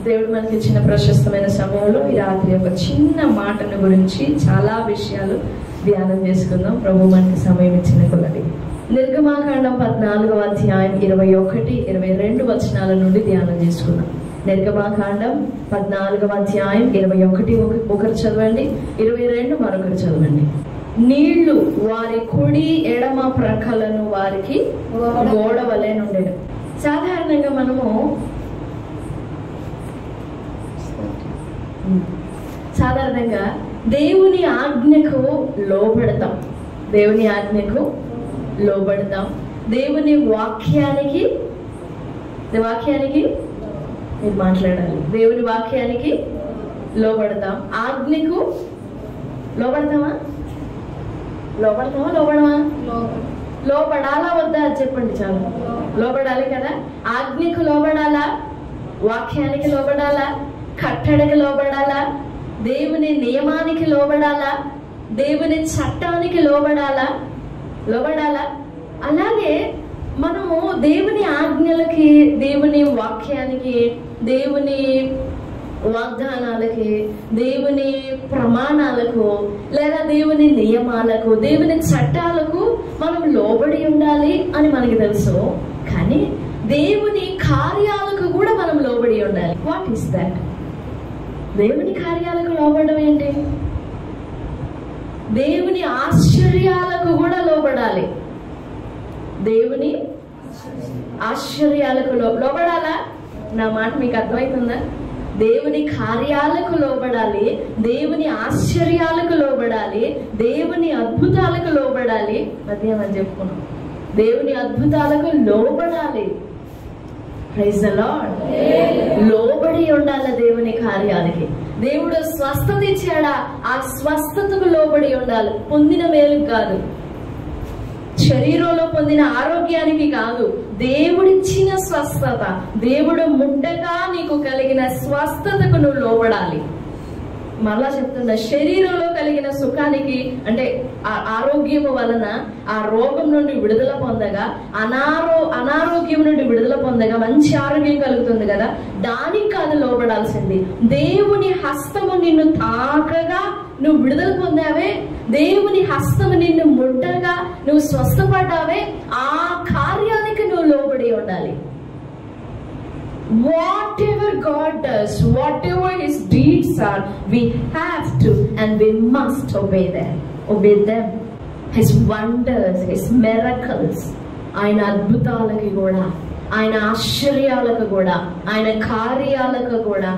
దేవుడు మనకి ఇచ్చిన ప్రశస్తమైన సమయంలో ఈ రాత్రి ఒక చిన్న మాటను గురించి చాలా విషయాలు ధ్యానం చేసుకుందాం. ప్రభు మనకి సమయం ఇచ్చిన కొలది. నిర్గమాకాండం 14వ అధ్యాయం 21, 22 వచనాల నుండి ధ్యానం చేసుకుందాం. నిర్గమాకాండం 14వ అధ్యాయం 21 ఒకరు చదవండి, 22 మరొకరు చదవండి. నీళ్లు వారి కుడి ఎడమ ప్రక్కలను వారికి గోడ వలె నుండెను. సాధారణంగా మనము దేవుని ఆజ్ఞకు లోబడతాం, దేవుని ఆజ్ఞకు లోబడతాం. దేవుని వాక్యానికి మీరు మాట్లాడాలి. దేవుని వాక్యానికి లోబడతాం. ఆజ్ఞకు లోబడతామా? లోబడాలా వద్దా చెప్పండి. చాలు, లోబడాలి కదా. ఆజ్ఞకు లోబడాలా, వాక్యానికి లోబడాలా, కట్టడకి లోబడాలా, దేవుని నియమానికి లోబడాలా, దేవుని చట్టానికి లోబడాలా. అలాగే మనము దేవుని ఆజ్ఞలకి, దేవుని వాక్యానికి, దేవుని వాగ్దానాలకి, దేవుని ప్రమాణాలకు, లేదా దేవుని నియమాలకు, దేవుని చట్టాలకు మనం లోబడి ఉండాలి అని మనకి తెలుసు. కానీ దేవుని కార్యాలకు కూడా మనం లోబడి ఉండాలి. What is that? దేవుని కార్యాలకు లోబడడం ఏంటి? దేవుని ఆశ్చర్యాలకు కూడా లోబడాలి. దేవుని ఆశ్చర్యాలకు లోబడాలా? నా మాట మీకు అర్థమవుతుందా? దేవుని కార్యాలకు లోబడాలి, దేవుని ఆశ్చర్యాలకు లోబడాలి, దేవుని అద్భుతాలకు లోబడాలి. మధ్యాహ్నం చెప్పుకున్నాం, దేవుని అద్భుతాలకు లోబడాలి. Praise the Lord. లోబడి ఉండాలి దేవుని కార్యాలకి. దేవుడు స్వస్థత ఇచ్చాడా, ఆ స్వస్థతకు లోబడి ఉండాలి. పొందిన మేలు కాదు, శరీరంలో పొందిన ఆరోగ్యానికి కాదు, దేవుడిచ్చిన స్వస్థత, దేవుడు ముట్టగా నీకు కలిగిన స్వస్థతకు నువ్వు లోబడాలి. మరలా చెప్తున్నా, శరీరంలో కలిగిన సుఖానికి అంటే ఆరోగ్యము వలన ఆ రోగం నుండి విడుదల పొందగా, అనారోగ్యం నుండి విడుదల పొందగా మంచి ఆరోగ్యం కలుగుతుంది కదా, దానికి కాదు లోబడాల్సింది. దేవుని హస్తము నిన్ను తాకగా నువ్వు విడుదల పొందావే, దేవుని హస్తము నిన్ను ముట్టగా నువ్వు స్వస్థపడ్డావే, ఆ కార్యానికి నువ్వు లోబడి ఉండాలి. Whatever God does, whatever His deeds are, we have to and we must obey them. His wonders, His miracles, ఆయన అద్భుతాలకి కూడా, ఆయన ఆశ్చర్యాలకు కూడా, ఆయన కార్యాలకు కూడా,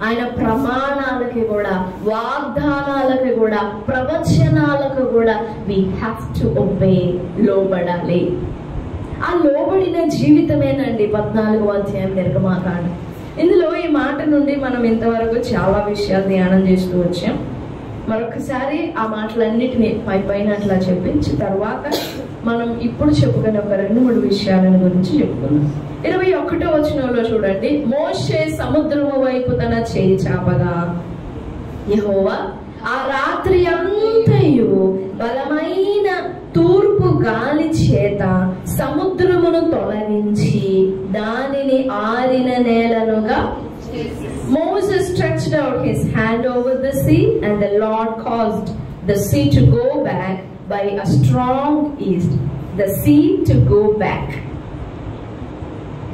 ఆయన ప్రమాణాలకి కూడా, వాగ్దానాలకు కూడా, ప్రవచనాలకు కూడా we have to obey, లోబడాలి. ఆ లోబడిన జీవితమేనండి 14వ అధ్యాయం నిర్గమాకాండం. ఇందులో ఈ మాట నుండి మనం ఇంతవరకు చాలా విషయాలు ధ్యానం చేస్తూ వచ్చాం. మరొకసారి ఆ మాటలన్నిటినీ పైన అట్లా చెప్పించి తర్వాత మనం ఇప్పుడు చెప్పుకునే ఒక 2-3 విషయాలను గురించి చెప్పుకున్నాం. 21వ వచనంలో చూడండి, మోషే సముద్రము వైపు తన చేయి చాపగా యెహోవా ఆ రాత్రి అంతయు బలమైన తూర్పు గాలి చేత సముద్రమును తొలగించి దానిని ఆరిన నేలనుగా. Moses stretched out his hand over the sea, and the Lord caused the sea to go back by a strong east. The sea to go back.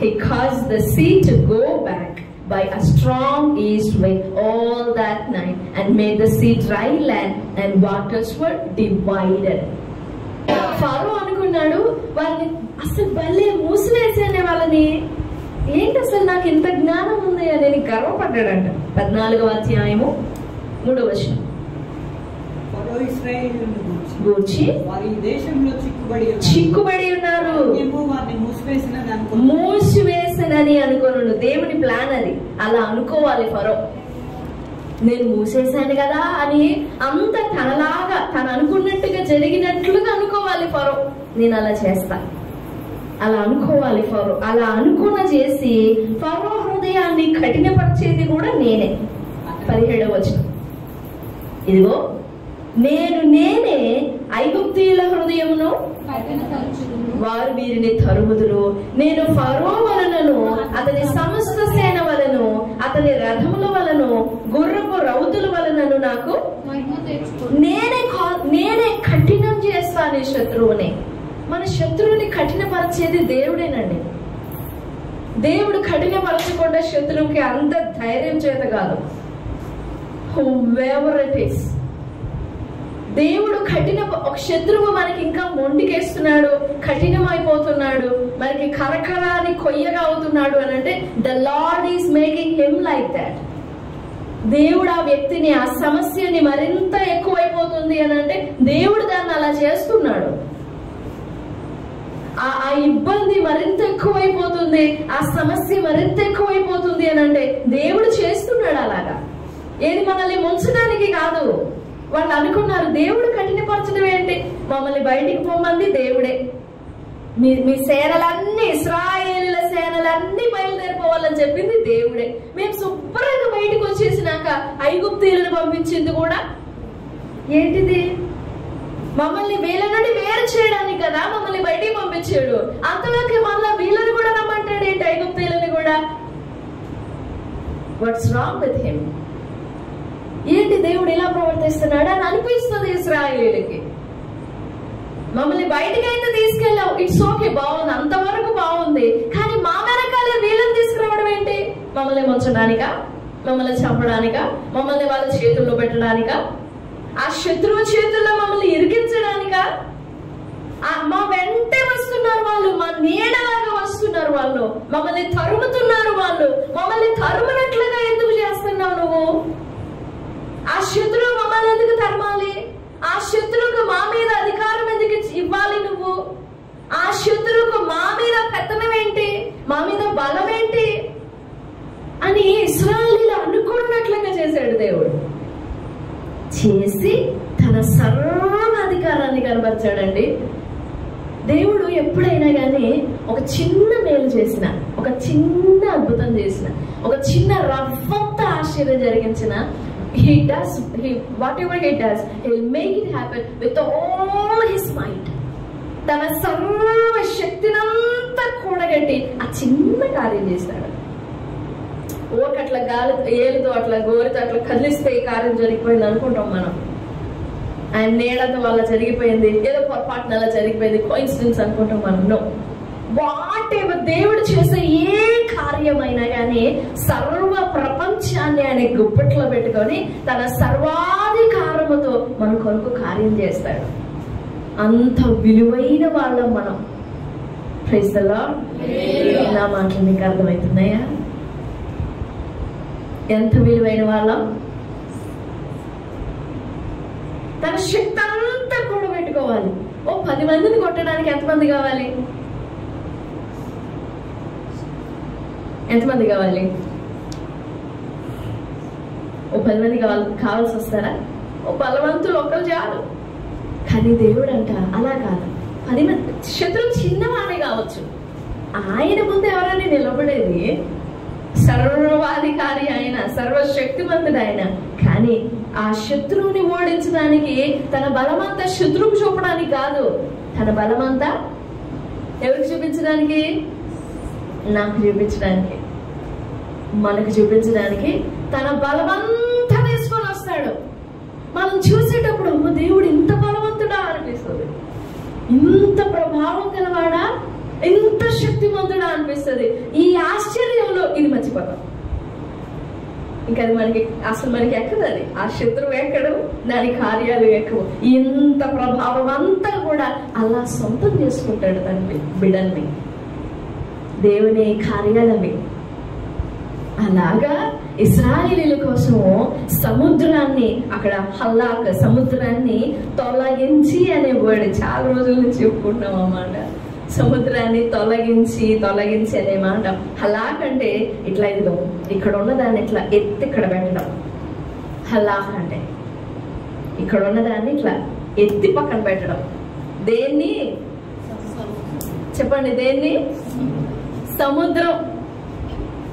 He caused the sea to go back by a strong east wind all that night, and made the sea dry land, and waters were divided. ఫరో అనుకున్నాడు, వాళ్ళని అసలు భలే మూసివేసేనే వాళ్ళని, ఏంటి అసలు నాకు ఇంత జ్ఞానం ఉంది అని గర్వపడ్డాడంట. 14వ అధ్యాయము 3వ వచనం. చిక్కుబడి ఉన్నారు, మూసివేసనని అనుకోను. దేవుని ప్లాన్ అది, అలా అనుకోవాలి. ఫరో నేను మూసేశాను కదా అని అంత తనలాగా తను అనుకున్నట్టుగా జరిగినట్లుగా అనుకోవాలి. ఫరో నేను అలా చేస్తా, అలా అనుకోవాలి. ఫరో అలా అనుకున్న చేసి ఫరో హృదయాన్ని కఠినపరిచేది కూడా నేనే. 17వ వచనం, ఇదిగో నేనే ఐగుప్తీయుల హృదయమును వారు వీరిని తరుముదురు. నేను ఫరో వలనను అతని సమస్త సేన వలను అతని రథముల వలను గుర్రపు రౌతుల వలనను నాకు నేనే కఠినం చేస్తాను ఈ శత్రువుని. మన శత్రువుని కఠినపరిచేది దేవుడేనండి. దేవుడు కఠినపరచకుండా శత్రువుకి అంత ధైర్యం చేత కాదు. whoever it is, దేవుడు ఒక శత్రువు మనకి ఇంకా మొండికేస్తున్నాడు, కఠినమైపోతున్నాడు, మనకి కరకరాని కొయ్యగా అవుతున్నాడు అని అంటే the lord is making him like that. దేవుడు ఆ వ్యక్తిని, ఆ సమస్యని మరింత ఎక్కువైపోతుంది అని అంటే దేవుడు దాన్ని అలా చేస్తున్నాడు. ఆ ఇబ్బంది మరింత ఎక్కువైపోతుంది, ఆ సమస్య మరింత ఎక్కువైపోతుంది అని అంటే దేవుడు చేస్తున్నాడు అలాగా. ఏది మనల్ని ముంచడానికి కాదు. వాళ్ళు అనుకున్నారు దేవుడు కఠినపరచడం ఏంటి, మమ్మల్ని బయటికి పొమ్మంది దేవుడే, మీ సేనలన్నీ ఇశ్రాయేలుల సేనలన్నీ బయలుదేరిపోవాలని చెప్పింది దేవుడే. మేము శుభ్రంగా బయటకు వచ్చేసినాక ఐగుప్తీయులను పంపించింది కూడా ఏంటిది, మమ్మల్ని వీళ్ళ నుండి వేరు చేయడానికి కదా మమ్మల్ని బయటికి పంపించాడు. అంతలోకి మళ్ళా వీళ్ళని కూడా రమ్మంటాడు ఏంటి, ఐగుప్తీయులని కూడా. What's wrong with him? ఏంటి దేవుడు ఇలా ప్రవర్తిస్తున్నాడు అని అనిపిస్తుంది ఇశ్రాయేలీయులకి. మమ్మల్ని బయటికి అయితే తీసుకెళ్ళావు, ఇట్స్ ఓకే, బాగుంది, అంతవరకు బాగుంది, కానీ మా వెనకాలే వీళ్ళని తీసుకురావడం ఏంటి? మమ్మల్ని ముంచడానికా, మమ్మల్ని చంపడానికా, మమ్మల్ని వాళ్ళ చేతుల్లో పెట్టడానికా, ఆ శత్రువు చేతుల్లో మమ్మల్ని ఇరికించడానికా? మా వెంటే వస్తున్నారు వాళ్ళు, మా నీడలాగా వస్తున్నారు వాళ్ళు, మమ్మల్ని తరుముతున్నారు వాళ్ళు. మమ్మల్ని తరుమునట్లుగా ఎందుకు చేస్తున్నావు నువ్వు? ఆ శత్రువు మమ్మల్ని ఎందుకు తరమాలి? ఆ శత్రువుకు మా మీద అధికారం ఎందుకు ఇవ్వాలి నువ్వు? ఆ శత్రువుకు మా మీద పెత్తనం ఏంటి, మా మీద బలం ఏంటి అని ఇశ్రాయేలీయులు అనుకున్నట్లుగా చేశాడు దేవుడు. చేసి తన సర్వాధికారాన్ని కనబరిచాడండి. దేవుడు ఎప్పుడైనా కానీ ఒక చిన్న మేలు చేసిన, ఒక చిన్న అద్భుతం చేసిన, ఒక చిన్న రవ్వంత ఆశ్చర్యం జరిగించిన, whatever he does, he'll make it happen with all his might. తన సర్వ శక్తినంతా కూడగట్టి ఆ చిన్న కార్యం చేస్తాడు. ఓకట్లా గాలి ఏలుతో అట్లా గోరితో అట్లా కదిలిస్తే ఈ కార్యం జరిగిపోయింది అనుకుంటాం మనం. ఆయన నీడతో వల్ల జరిగిపోయింది, ఏదో పొరపాటున అలా జరిగిపోయింది, కోఇన్సిడెన్స్ అనుకుంటాం మనం. నో, వాట్ ఎవర్ దేవుడు చేసే ఏ కార్యమైనా కానీ సర్వ ప్రపంచాన్ని ఆయన గుప్పెట్లో పెట్టుకొని తన సర్వాధికారముతో మన కొరకు కార్యం చేస్తాడు. అంత విలువైన వాళ్ళం మనం. Praise the lord. నా మాటలు మీకు అర్థమవుతున్నాయా? ఎంత విలువైన వాళ్ళం. తన శక్తి అంతా కూడా పెట్టుకోవాలి. ఓ 10 మందిని కొట్టడానికి ఎంతమంది కావాలి? ఎంతమంది కావాలి? ఓ 10 మంది కావాల్సి వస్తారా? ఓ బలవంతులు ఒక్కరు చాలు. కానీ దేవుడు అంట అలా కాదు. 10 మంది. శత్రువు చిన్నవాడే కావచ్చు, ఆయన ముందు ఎవరైనా నిలబడేది సర్వాధికారి ఆయన, సర్వశక్తిమంతుడు ఆయన. కానీ ఆ శత్రువుని ఓడించడానికి తన బలమంతా శత్రువుకు చూపడానికి కాదు, తన బలమంతా ఎవరికి చూపించడానికి? నాకు చూపించడానికి, మనకు చూపించడానికి తన బలమంతా తీసుకొని వస్తాడు. మనం చూసేటప్పుడు దేవుడు ఇంత బలవంతుడా అనిపిస్తుంది, ఇంత ప్రభావం గలవాడా, ఇంత శక్తిమంతుడా అనిపిస్తుంది. ఈ ఆశ్చర్యంలో ఇది మర్చిపోతాం. ఇంకా అది మనకి ఎక్కదు. అది ఆ శత్రువు ఎక్కడు, దాని కార్యాలు ఎక్కవు. ఇంత ప్రభావం అంతా కూడా అలా సొంతం చేసుకుంటాడు తన బిడ్డల్ని, దేవుని కార్యాలవి. అలాగా ఇశ్రాయేలీయుల కోసము సముద్రాన్ని, అక్కడ హల్లాక్, సముద్రాన్ని తొలగించి అనే వర్డ్ చాలా రోజుల నుంచి చెప్పుకుంటున్నాం అన్నమాట. సముద్రాన్ని తొలగించి అనే మాట. హలాక్ అంటే ఇట్లా ఇదిగో ఇక్కడ ఉన్నదాన్ని ఇట్లా ఎత్తి ఇక్కడ పెట్టడం. హలాక్ అంటే ఇక్కడ ఉన్నదాన్ని ఇట్లా ఎత్తి పక్కన పెట్టడం. దేన్ని చెప్పండి? దేన్ని? సముద్రం.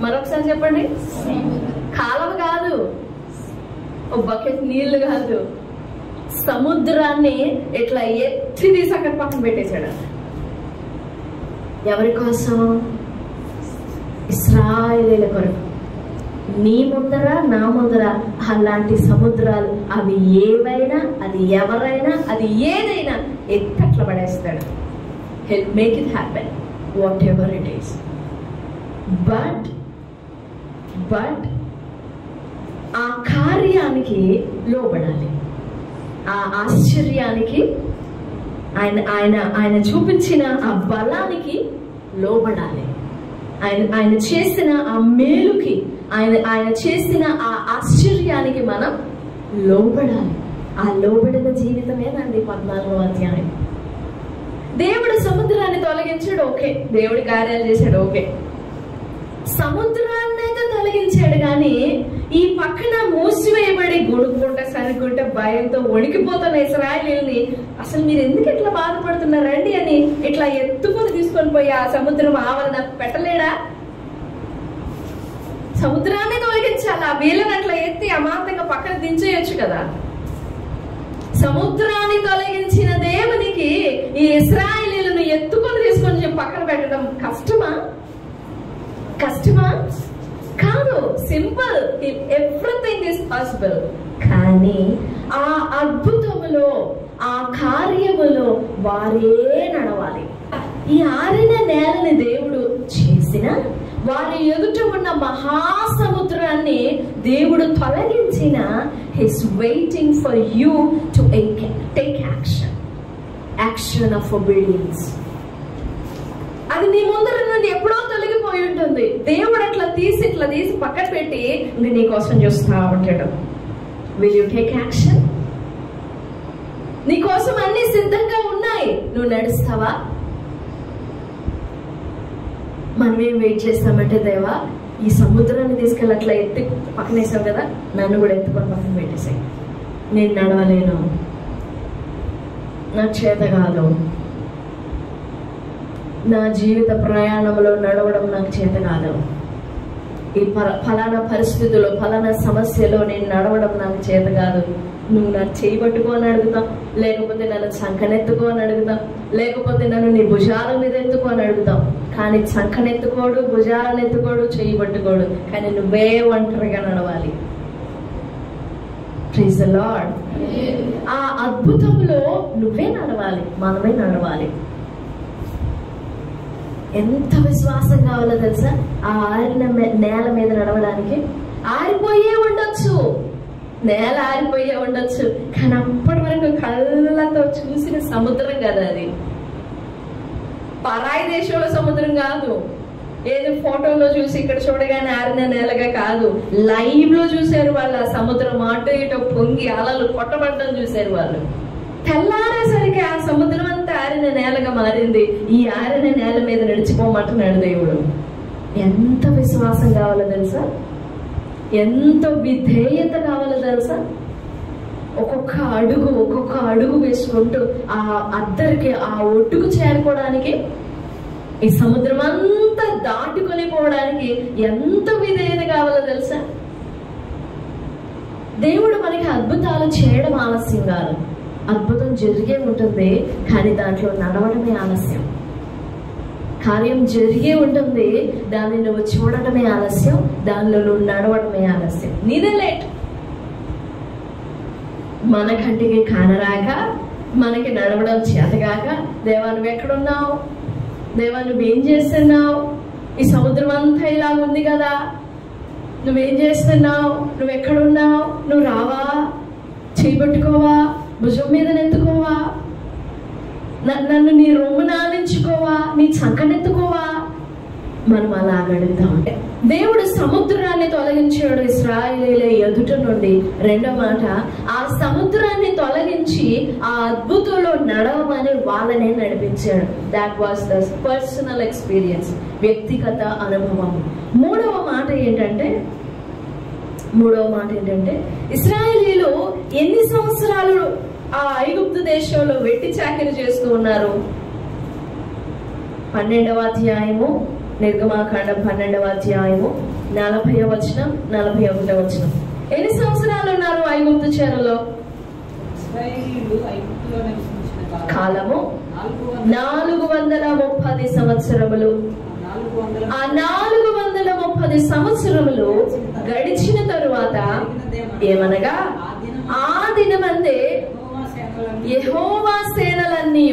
మరొకసారి చెప్పండి. కాలం కాదు, ఓ బకెట్ నీళ్లు కాదు, సముద్రాన్ని ఇట్లా ఎత్తి తీసి అక్కడ పక్కన పెట్టేశాడు. ఎవరి కోసం? ఇశ్రాయేలీయుల కొరకు. నీ ముందర నా ముందర అలాంటి సముద్రాలు, అవి ఏవైనా, అది ఎవరైనా, అది ఏదైనా ఎత్తట్ల పడేస్తాడు. He'll make it happen whatever it is. But ఆ కార్యానికి లోబడాలి, ఆ ఆశ్చర్యానికి, ఆయన చూపించిన ఆ బలానికి లోబడాలి. ఆయన చేసిన ఆ మేలుకి, ఆయన చేసిన ఆ ఆశ్చర్యానికి మనం లోబడాలి. ఆ లోబడిన జీవితమేనండి 14వ అధ్యాయం. దేవుడు సముద్రాన్ని తొలగించాడు, ఓకే. దేవుడి కార్యాలు చేశాడు, ఓకే. సముద్రాన్ని అయితే తొలగించాడు, కానీ ఈ పక్కన మూసివేయబడి గుడుకుంటే సరికుంటే భయంతో వణికిపోతున్న ఇశ్రాయేలీయుల్ని అసలు మీరు ఎందుకు ఇట్లా బాధపడుతున్నారండి అని ఇట్లా ఎత్తుకొని తీసుకొని పోయి ఆ సముద్రం ఆవరణ పెట్టలేడా? సముద్రాన్ని తొలగించాలి, ఆ వీళ్ళని అట్లా ఎత్తి అమాంతంగా పక్కన దించేయచ్చు కదా. సముద్రాన్ని తొలగించిన దేవునికి ఈ ఇశ్రాయేలీయులను ఎత్తుకొని తీసుకొని పక్కన పెట్టడం కష్టమా? కాదు, సింపుల్. Everything is possible. కానీ ఆ అద్భుతములో, ఆ కార్యములో వారే నడవాలి. ఈ ఆరిన నేలని దేవుడు చేసిన, వారి ఎదుట ఉన్న మహాసముద్రాన్ని దేవుడు తొలగించిన, his waiting for you to take action of obedience. అది నీ ముందర నుండి ఎప్పుడో తొలగిపోయి ఉంటుంది. దేవుడు అట్లా తీసి పక్కన పెట్టి నీ కోసం చూస్తా ఉంటాడు. Will you take action? నీ కోసం అన్ని సిద్ధంగా ఉన్నాయి, నువ్వు నడుస్తావా? మనమేం వెయిట్ చేస్తామంటే, దేవా ఈ సముద్రాన్ని తీసుకెళ్ళి అట్లా ఎత్తి పక్కనేసావు కదా, నన్ను కూడా ఎత్తుకొని పక్కన పెట్టేసాయి. నేను నడవలేను, నాకు చేత కాదు, నా జీవిత ప్రయాణంలో నడవడం నాకు చేత కాదు, ఈ ఫలానా పరిస్థితుల్లో, ఫలానా సమస్యలో నేను నడవడం నాకు చేత కాదు. నువ్వు నన్ను చేయబట్టుకో అని అడుగుతావు, లేకపోతే నన్ను చంకనెత్తుకో అని అడుగుతావు, లేకపోతే నన్ను నీ భుజాల మీద ఎత్తుకో అని అడుగుతావు. కానీ చంకనెత్తుకోడు, భుజాలను ఎత్తుకోడు, చేయబట్టుకోడు, కానీ నువ్వే ఒంటరిగా నడవాలి. Praise the lord. ఆ అద్భుతంలో నువ్వే నడవాలి, మనమే నడవాలి. ఎంత విశ్వాసం కావాలో తెలుసా? ఆ ఆరిన నేల మీద నడవడానికి. ఆరిపోయే ఉండొచ్చు, నేల ఆరిపోయే ఉండొచ్చు, కానీ అప్పటి వరకు కళ్ళతో చూసిన సముద్రం కదా అది. పరాయి దేశంలో సముద్రం కాదు, ఏదో ఫోటోలో చూసి ఇక్కడ చూడగానే ఆరిన నేలగా కాదు, లైవ్ లో చూశారు వాళ్ళు. ఆ సముద్రం అటు ఇటు పొంగి అలలు కొట్టబడ్డం చూశారు వాళ్ళు. తెల్లారేసరికి ఆ సముద్రం అంతా ఆరిన నేలగా మారింది. ఈ ఆరిన నేల మీద నడిచిపోమంటున్నాడు దేవుడు. ఎంత విశ్వాసం కావాలో తెలుసా? ఎంత విధేయత కావాలో తెలుసా? ఒక్కొక్క అడుగు వేసుకుంటూ ఆ అద్దరికి, ఆ ఒడ్డుకు చేరుకోవడానికి, ఈ సముద్రం అంతా దాటుకొని పోవడానికి ఎంత విధేయత కావాలో తెలుసా? దేవుడు మనకి అద్భుతాలు చేయడం ఆలస్యం కాదు, అద్భుతం జరిగే ఉంటుంది, కానీ దాంట్లో నడవడమే ఆలస్యం. కార్యం జరిగే ఉంటుంది, దాన్ని నువ్వు చూడటమే ఆలస్యం, దానిలో నువ్వు నడవడమే ఆలస్యం. నీదే లేట్. మన కంటికి కానరాక, మనకి నడవడం చేతగాక, దేవా నువ్వు ఎక్కడున్నావు, దేవా నువ్వేం చేస్తున్నావు, ఈ సముద్రం అంతా ఇలా ఉంది కదా, నువ్వేం చేస్తున్నావు, నువ్వు ఎక్కడున్నావు, నువ్వు రావా, చేయబట్టుకోవా, భుజం మీద నెత్తుకోవా, నన్ను నీ రొమ్మున ఆనించుకోవా, నీ చంకనెత్తుకోవా. మనం అలా అడుగుతా ఉంటే దేవుడు సముద్రాన్ని తొలగించాడు ఇశ్రాయేలీయుల ఎదుట నుండి. రెండో మాట, ఆ సముద్రాన్ని తొలగించి ఆ అద్భుతంలో నడవమని వాళ్ళనే నడిపించాడు. That was the personal experience, వ్యక్తిగత అనుభవం. మూడవ మాట ఏంటంటే ఇశ్రాయేలీయులు ఎన్ని సంవత్సరాలు ఆ ఐగుప్తు దేశంలో వెట్టి చాకిరీ చేస్తూ ఉన్నారు? 12వ అధ్యాయము, నిర్గమాకాండం 12వ అధ్యాయము 40వ వచనం, 41వ వచనం. ఎన్ని సంవత్సరాలు ఉన్నారు ఐగుప్తు చెరలో? కాలము 430 సంవత్సరములు. ఆ 430 సంవత్సరములు గడిచిన తరువాత ఏమనగా ఆ దినమందే యెహోవా సేనలన్నీ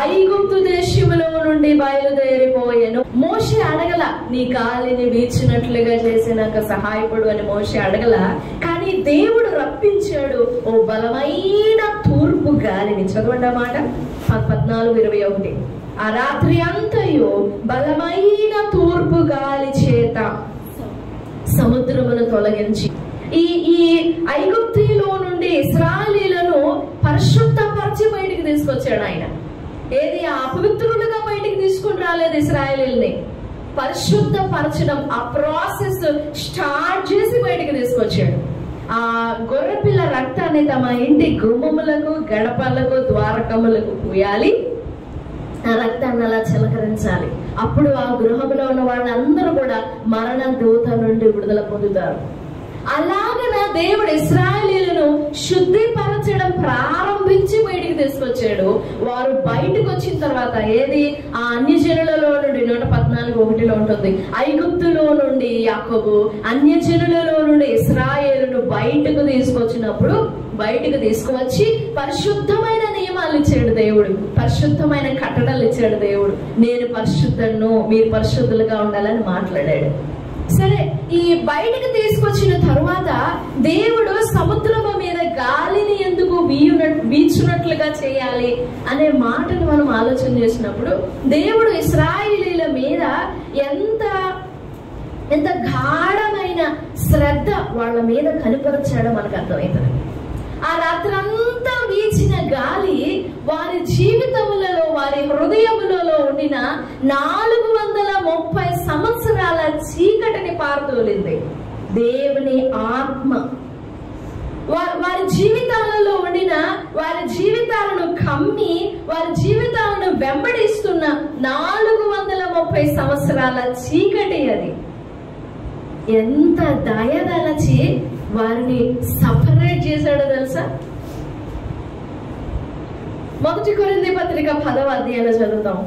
ఐగుప్తు దేశములో నుండి బయలుదేరిపోయాను. మోషే అడగల, నీ గాలిని వీచినట్లుగా చేసి నాకు సహాయపడు అని మోషే అడగల. కానీ దేవుడు రప్పించాడు ఓ బలమైన తూర్పు గాలిని. చదవండి ఆ మాట 14:21. ఆ రాత్రి అంతయు బలమైన తూర్పు గాలి చేత సముద్రమును తొలగించి ఈ ఐగుప్తులో నుండి ఇశ్రాయేలీయులను పరిశుద్ధపరిచి బయటికి తీసుకొచ్చాడు ఆయన. ఏది అపవిత్రులుగా బయటికి తీసుకుని రాలేదు ఇశ్రాయేలీయుల్ని, పరిశుద్ధపరచడం ఆ ప్రాసెస్ స్టార్ట్ చేసి బయటికి తీసుకొచ్చాడు. ఆ గొర్రెపిల్ల రక్తాన్ని తమ ఇంటి గుమ్మములకు, గడపలకు, ద్వారకములకు పూయాలి. ఆ రక్తాన్ని అలా చిలకరించాలి. అప్పుడు ఆ గృహంలో ఉన్న వాళ్ళందరూ కూడా మరణ దూత నుండి విడుదల పొందుతారు. అలాగన దేవుడు ఇశ్రాయేలీయులను శుద్ధిపరచడం ప్రారంభించి బయటికి తీసుకొచ్చాడు. వారు బయటకు వచ్చిన తర్వాత ఏది ఆ అన్యజనులలో నుండి 114:1 ఉంటుంది, ఐగుప్తులో నుండి యాకోబు అన్యజనులలో నుండి ఇశ్రాయేలును బయటకు తీసుకొచ్చినప్పుడు బయటకు తీసుకువచ్చి పరిశుద్ధమైన నియమాలు ఇచ్చాడు దేవుడు, పరిశుద్ధమైన కట్టడలు ఇచ్చాడు దేవుడు. నేను పరిశుద్ధను, మీరు పరిశుద్ధులుగా ఉండాలని మాట్లాడాడు. సరే, ఈ బయటకు తీసుకొచ్చిన తరువాత దేవుడు సముద్రము మీద గాలిని ఎందుకు వీచునట్లుగా చేయాలి అనే మాటను మనం ఆలోచన చేసినప్పుడు దేవుడు ఇశ్రాయేలీయుల మీద ఎంత గాఢమైన శ్రద్ధ వాళ్ళ మీద కనిపరచాడో మనకు అర్థమవుతుంది. ఆ రాత్రంతా వీచిన గాలి వారి జీవితములలో, వారి హృదయములలో ఉండిన 430 సంవత్సరాల చీకటిని పారదోలింది. దేవుని ఆత్మ వారి జీవితాలలో ఉండిన, వారి జీవితాలను కమ్మి, వారి జీవితాలను వెంబడిస్తున్న 430 సంవత్సరాల చీకటి అది. ఎంత దయదలచి వారిని సపరేట్ చేశాడో తెలుసా? 1 కొరింథీ పత్రిక 10వ అధ్యాయంలో చదువుతాం.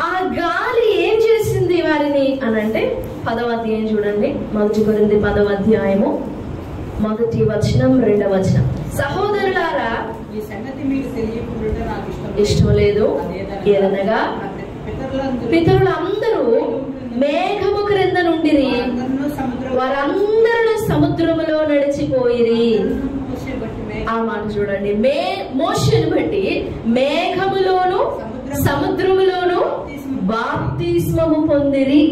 ఆ గాలి ఏం చేసింది వారిని అనంటే 10వ అధ్యాయం చూడండి. 1 కొరింథీ 10వ అధ్యాయము 1వ వచనం 2వ వచనం. సహోదరులారా, ఈ సంగతి మీకు తెలియకుండా నాకు ఇష్టం లేదు, ఏదనగా పితరులందరూ మేఘము క్రింద నుండిరి, వారందరూ సముద్రములో నడిచిపోయిరి. ఆ మాట చూడండి, మోషేను బట్టి మేఘములోను సముద్రములోను బాప్తిస్మము పొందిరి.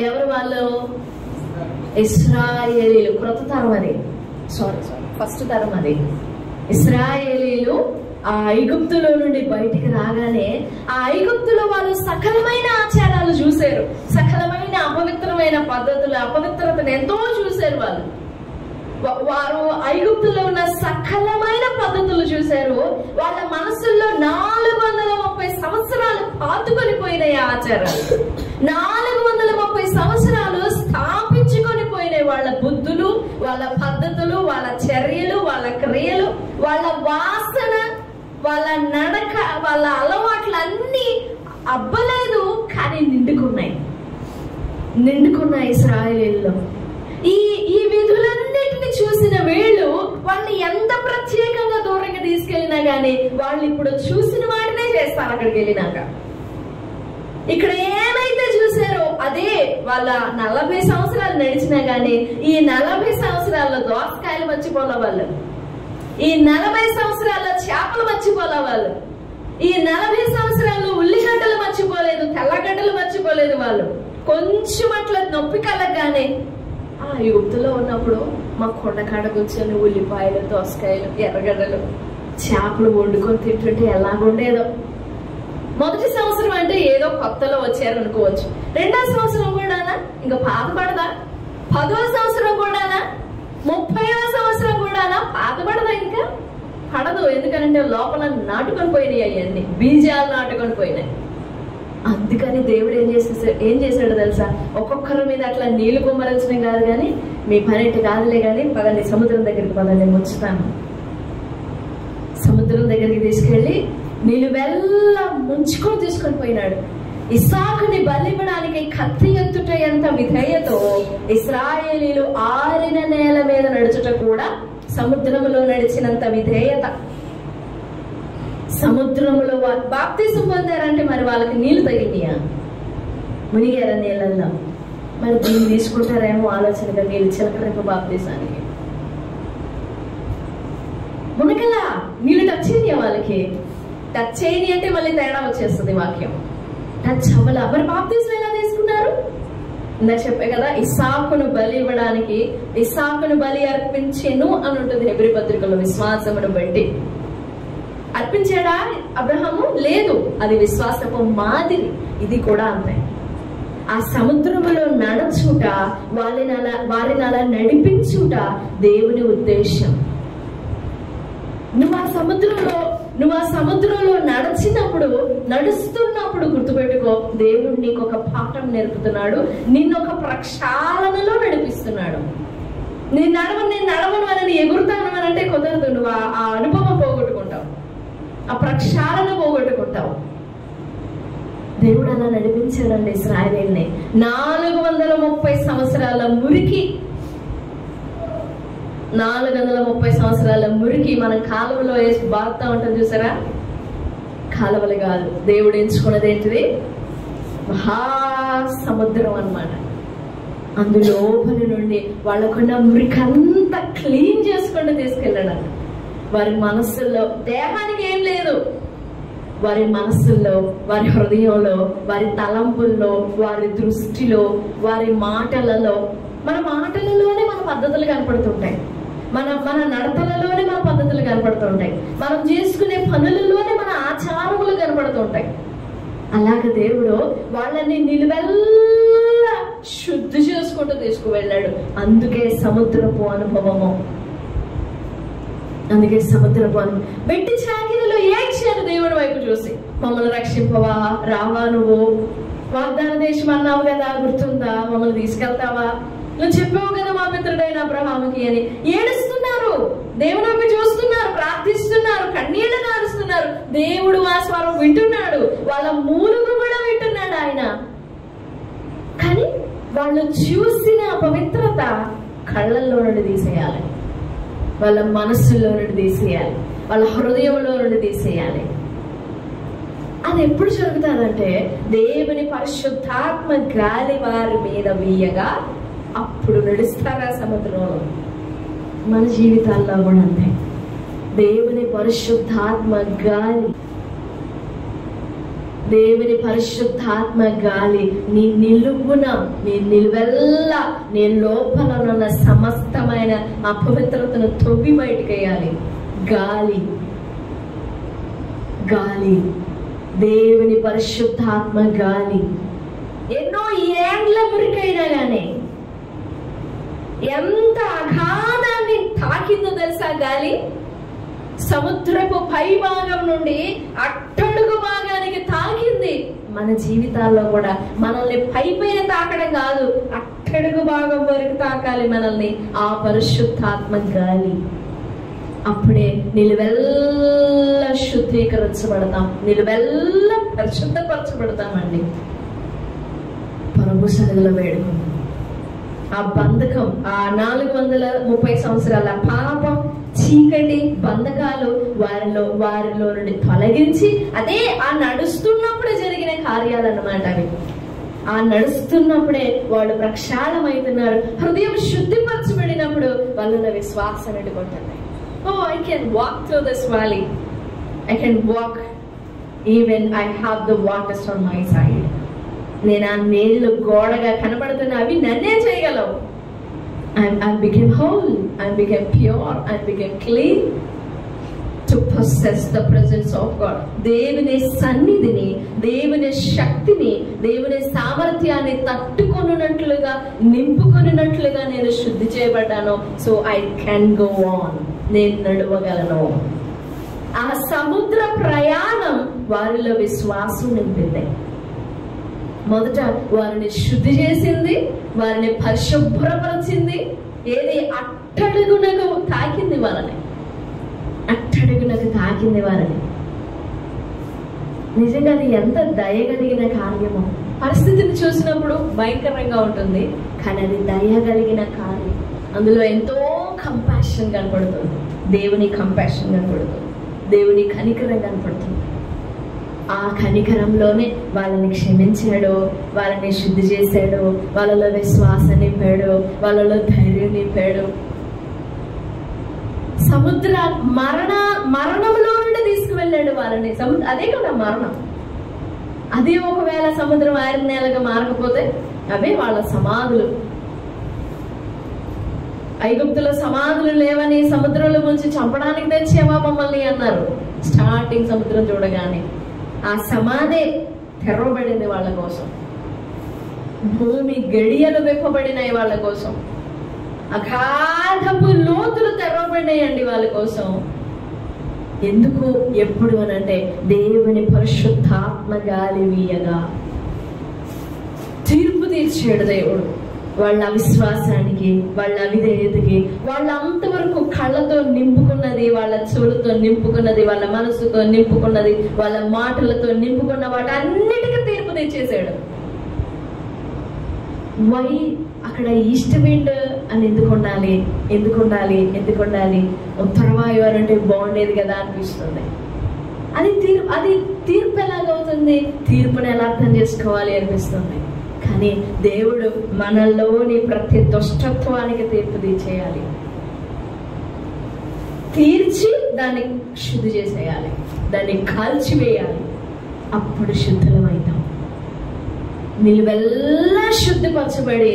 ఎవరు వాళ్ళు? ఇశ్రాయేలీయులు. క్రొత్త తరం అది, ఫస్ట్ తరం అది. ఇశ్రాయేలీయులు ఆ ఐగుప్తులో నుండి బయటికి రాగానే ఆ ఐగుప్తులో వాళ్ళు సకలమైన ఆచారాలు చూశారు, సకలమైన అపవిత్రమైన పద్ధతులు, అపవిత్రతను ఎంతో చూశారు. వారు ఐగుప్తులో ఉన్న సకలమైన పద్ధతులు చూశారు. వాళ్ళ మనసుల్లో 430 సంవత్సరాలు పాతుకొని పోయినాయి ఆచారాలు. 430 సంవత్సరాలు స్థాపించుకొని పోయినాయి వాళ్ళ బుద్ధులు, వాళ్ళ పద్ధతులు, వాళ్ళ చర్యలు, వాళ్ళ క్రియలు, వాళ్ళ వాసన, వాళ్ళ నడక, వాళ్ళ అలవాట్లన్నీ అబ్బలేదు, కానీ నిండుకున్నాయి ఇశ్రాయేలీయుల్లో. ఈ విధులన్నిటిని చూసిన వీళ్ళు వాళ్ళని ఎంత ప్రత్యేకంగా దూరంగా తీసుకెళ్ళినా గానీ వాళ్ళు ఇప్పుడు చూసిన వాటినే చేస్తారు. అక్కడికి వెళ్ళినాక ఇక్కడ ఏమైతే చూసారో అదే వాళ్ళ 40 సంవత్సరాలు నడిచినా గానీ ఈ 40 సంవత్సరాల్లో దోసకాయలు మర్చిపోలే వాళ్ళు, ఈ 40 సంవత్సరాల్లో చేపలు మర్చిపోలే వాళ్ళు, ఈ 40 సంవత్సరాల్లో ఉల్లిగడ్డలు మర్చిపోలేదు, తెల్లగడ్డలు మర్చిపోలేదు వాళ్ళు. కొంచెం అట్లా నొప్పి కలగానే ఆ యుక్తిలో ఉన్నప్పుడు మా కొండకాడ కూర్చొని ఉల్లిపాయలు, దోసకాయలు, ఎర్రగడ్డలు, చేపలు వండుకొని తింటుంటే ఎలాగుండేదో. మొదటి సంవత్సరం అంటే ఏదో కొత్తలో వచ్చారనుకోవచ్చు. 2వ సంవత్సరం కూడానా ఇంకా పాతపడదా? 10వ సంవత్సరం కూడానా? 30వ సంవత్సరం కూడానా? పాతపడదా? ఇంకా పడదు. ఎందుకంటే లోపల నాటుకొని పోయినాయి, అవన్నీ బీజాలు నాటుకొని పోయినాయి. అంత అందుకని దేవుడు ఏం చేశాడు తెలుసా? ఒక్కొక్కరి మీద అట్లా నీళ్లు కుమ్మరించడం కాదు, కానీ మీ పనేటి కాదులే కానీ పదండి సముద్రం దగ్గరికి పదండి, ముంచుతాను. సముద్రం దగ్గరికి తీసుకెళ్లి నిలువెల్లా ముంచుకొని తీసుకొని పోయినాడు. ఇస్సాకుని బలివ్వడానికి కత్తి ఎత్తుట ఎంత విధేయతో ఇశ్రాయేలీలు ఆరిన నేల మీద నడుచుట కూడా సముద్రంలో నడిచినంత విధేయత. సముద్రంలో బాప్తిసం పొందారంటే మరి వాళ్ళకి నీళ్లు తగిలినాయా? మునిగారా నీళ్ళల్లో? మరి దీన్ని తీసుకుంటారేమో ఆలోచనగా నీళ్ళు చిలకరేపు బాప్తిసానికి. మునకలా నీళ్ళు టచ్ చేయనియా వాళ్ళకి? టచ్ చేయని అంటే మళ్ళీ తేడా వచ్చేస్తుంది వాక్యం. టచ్ అవ్వాల. మరి బాప్తిసం ఎలా తీసుకున్నారు? ఇందాక చెప్పే కదా, ఇస్సాకును బలి ఇవ్వడానికి ఇస్సాకును బలి అర్పించెను అని ఉంటుంది హెబ్రీ పత్రికలో. విశ్వాసమును బట్టి అర్పించాడా అబ్రహాము? లేదు, అది విశ్వాసపు మాదిరి. ఇది కూడా అంతే. ఆ సముద్రములో నడుచుట, వారిని అలా నడిపించుట దేవుని ఉద్దేశం. నువ్వు ఆ సముద్రంలో నడుస్తున్నప్పుడు గుర్తుపెట్టుకో, దేవుడు నీకు ఒక పాఠం నేర్పుతున్నాడు, నిన్ను ఒక ప్రక్షాళనలో నడిపిస్తున్నాడు. నేను నడవను అని ఎగురుతాను అని అంటే కుదరదు. నువ్వు ఆ అనుభవం పోగొట్టుకుంటావు, ఆ ప్రక్షాళన పోగొట్టుకుంటావు. దేవుడు అలా నడిపించాడండి ఇశ్రాయేలుని. 430 సంవత్సరాల మురికి, 430 సంవత్సరాల మురికి మనం కాలువలో వేసి బాగుతా ఉంటుంది చూసారా? కాలువలు కాదు, దేవుడు ఎంచుకున్నది ఏంటిది? మహాసముద్రం అన్నమాట. అందులోపలి నుండి వాళ్ళకున్న మురికంతా క్లీన్ చేసుకుంటూ తీసుకెళ్ళాడు. వారి మనస్సుల్లో, దేహానికి ఏం లేదు, వారి మనస్సుల్లో, వారి హృదయంలో, వారి తలంపుల్లో, వారి దృష్టిలో, వారి మాటలలో. మన మాటలలోనే మన పద్ధతులు కనపడుతుంటాయి, మన నడతలలోనే మన పద్ధతులు కనపడుతుంటాయి, మనం చేసుకునే పనులలోనే మన ఆచారములు కనపడుతుంటాయి. అలాగే దేవుడు వాళ్ళని నిలువెల్లా శుద్ధి చేసుకుంటూ తీసుకువెళ్ళాడు. అందుకే సముద్రపు అనుభవము. వెట్టి చాకిరిలో ఏడ్చారు దేవుడి వైపు చూసి, మమ్మల్ని రక్షింపవా, రావా, నువ్వు వాగ్దాన దేశం అన్నావు కదా, గుర్తుందా? మమ్మల్ని తీసుకెళ్తావా? నువ్వు చెప్పావు కదా మా మిత్రుడైన అబ్రహాముకి అని ఏడుస్తున్నారు. దేవుని వైపు చూస్తున్నారు, ప్రార్థిస్తున్నారు, కన్నీళ్లు కారుస్తున్నారు. దేవుడు ఆ స్వరం వింటున్నాడు, వాళ్ళ మూలుగు కూడా వింటున్నాడు ఆయన. కానీ వాళ్ళు చూసిన పవిత్రత కళ్ళల్లో నుండి తీసేయాలి, వాళ్ళ మనస్సులో నుండి తీసేయాలి, వాళ్ళ హృదయంలో నుండి తీసేయాలి. అది ఎప్పుడు జరుగుతుందంటే దేవుని పరిశుద్ధాత్మ గాలి వారి మీద వీయగా అప్పుడు నడుస్తారా సముద్రంలో. మన జీవితాల్లో కూడా అంతే. దేవుని పరిశుద్ధాత్మ గాలి నీ నిలువున, నీ నిలువెల్లా, నీ లోపల ఉన్న సమస్తమైన అపవిత్రతను తొవ్వి బయటకేయాలి. గాలి, దేవుని పరిశుద్ధాత్మ గాలి. ఎన్నో ఏండ్ల మురికైనా గానీ ఎంత అగాధాన్ని తాకిందో తెలుసా గాలి? సముద్రపు పై భాగం నుండి అట్టడుగు భాగానికి తాకింది. మన జీవితాల్లో కూడా మనల్ని పైన తాకడం కాదు, అట్టడుగు భాగం వరకు తాకాలి మనల్ని ఆ పరిశుద్ధాత్మ గాలి. అప్పుడే నిలువెల్లా శుద్ధీకరించబడతాం, నిలువెల్లా పరిశుద్ధపరచబడతామండి. ప్రభు సన్నిధిలో వేడుకుందాం. ఆ బంధకం, ఆ 430 సంవత్సరాల పాపం, చీకటి బంధకాలు వారిలో నుండి తొలగించి, అదే ఆ నడుస్తున్నప్పుడే జరిగిన కార్యాలన్నమాట అవి. ఆ నడుస్తున్నప్పుడే వాళ్ళు ప్రక్షాళమవుతున్నారు. హృదయం శుద్ధిపరచబడినప్పుడు వాళ్ళలో విశ్వాసం ఎడుకుంటుంది. Oh, I can walk through this valley. I can walk even I have the waters on my side. నేను ఆ నీళ్లు గోడగా కనబడుతున్నా, అవి నన్నే చేయగలవు. I became whole, I became pure, I became clean to possess the presence of God. దేవుని సన్నిధిని, దేవుని శక్తిని, దేవుని సామర్థ్యాన్ని తట్టుకొనున్నట్లుగా, నింపుకొనున్నట్లుగా నేను శుద్ధి చేయబడ్డాను. So I can go on. నేను నడవగలను. ఆ సముద్ర ప్రయాణం వారిలో విశ్వాసం నింపింది. మొదట వారిని శుద్ధి చేసింది, వారిని పరిశుభ్రపరిచింది. ఏది అట్టడుగునకు తాకింది వారిని, అట్టడుగునకు తాకింది వారిని. నిజంగా అది ఎంత దయగలిగిన కార్యమో. పరిస్థితిని చూసినప్పుడు భయంకరంగా ఉంటుంది, కానీ అది దయగలిగిన కార్యం. అందులో ఎంతో కంపాషన్ కనపడుతుంది, దేవుని కంపాషన్ కనపడుతుంది, దేవుని కనికరం కనపడుతుంది. ఆ కనికరంలోనే వాళ్ళని క్షమించాడు, వాళ్ళని శుద్ధి చేశాడు, వాళ్ళలో విశ్వాసం నింపాడు, వాళ్ళలో ధైర్యం నింపాడు. సముద్ర మరణంలో నుండి తీసుకువెళ్ళాడు వాళ్ళని. అదే కదా మరణం. అదే ఒకవేళ సముద్రం ఆరిన నేలగా మారకపోతే అవే వాళ్ళ సమాధులు. ఐగుప్తులో సమాధులు లేవని సముద్రంలో ముంచి చంపడానికి తెచ్చేవా మమ్మల్ని అన్నారు. స్టార్టింగ్ సముద్రం చూడగానే ఆ సమాధే తెరవబడింది వాళ్ళ కోసం. భూమి గడియలు విప్పబడినాయి వాళ్ళ కోసం. అగాధపు లోతులు తెరవబడినాయండి వాళ్ళ కోసం. ఎందుకు, ఎప్పుడు అనంటే దేవుని పరిశుద్ధాత్మ గాలి వీయగా తీర్పు తీర్చాడు దేవుడు. వాళ్ళ అవిశ్వాసానికి, వాళ్ళ అవిధేయతకి, వాళ్ళ అంతవరకు కళ్ళతో నింపుకున్నది, వాళ్ళ చెవులతో నింపుకున్నది, వాళ్ళ మనసుతో నింపుకున్నది, వాళ్ళ మాటలతో నింపుకున్న వాటన్నిటికీ తీర్పు తెచ్చేసాడు. అక్కడ ఈస్ట్ విండ్ అని ఎందుకు ఉండాలి? ఉత్తరవాయు అని అంటే బాగుండేది కదా అనిపిస్తుంది. అది తీర్పు ఎలాగవుతుంది? తీర్పుని ఎలా అర్థం చేసుకోవాలి అనిపిస్తుంది. కానీ దేవుడు మనలోని ప్రతి దుష్టత్వానికి తీర్పు తీర్చేయాలి, తీర్చి దాన్ని శుద్ధి చేసేయాలి, దాన్ని కాల్చివేయాలి. అప్పుడు శుద్ధులమైతాం. నిలువెల్లా శుద్ధిపరచబడి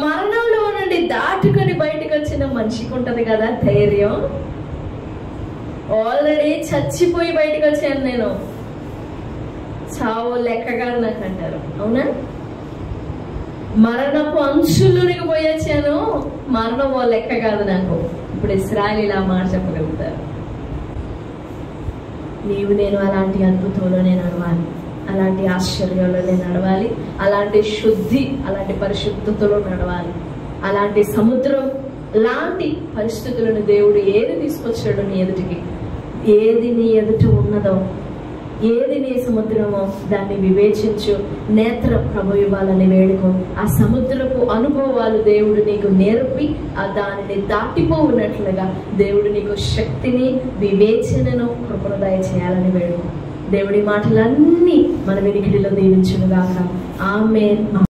మరణంలో నుండి దాటుకొని బయటకు వచ్చిన మనిషికి ఉంటది కదా ధైర్యం. ఆల్రెడీ చచ్చిపోయి బయటకు వచ్చాను నేను, చావు లెక్క కాదు నాకు అంటారు. అవునా? మరణపు అంచులోనికి పోయి వచ్చాను, మరణం ఓ లెక్క కాదు నాకు. ఇప్పుడు ఇశ్రాయేలీయులు ఆ మాట చెప్పగలుగుతారు. నీవు నేను అలాంటి అద్భుతంలోనే నడవాలి, అలాంటి ఆశ్చర్యంలోనే నడవాలి, అలాంటి శుద్ధి, అలాంటి పరిశుద్ధతలో నడవాలి. అలాంటి సముద్రం లాంటి పరిస్థితులను దేవుడు ఏది తీసుకొచ్చాడు నీ ఎదుటికి, ఏది నీ ఎదుట ఉన్నదో, ఏది నీ సముద్రమో దాన్ని వివేచించు. నేత్రం ప్రభు ఇవ్వాలని వేడుకో. ఆ సముద్రపు అనుభవాలు దేవుడు నీకు నేర్పి ఆ దానిని దాటిపోవున్నట్లుగా దేవుడు నీకు శక్తిని, వివేచనను, కృపను దయచేయాలని వేడుకో. దేవుడి మాటలన్నీ మన వెనుకడిలో దీవించును గాక. ఆమేన్.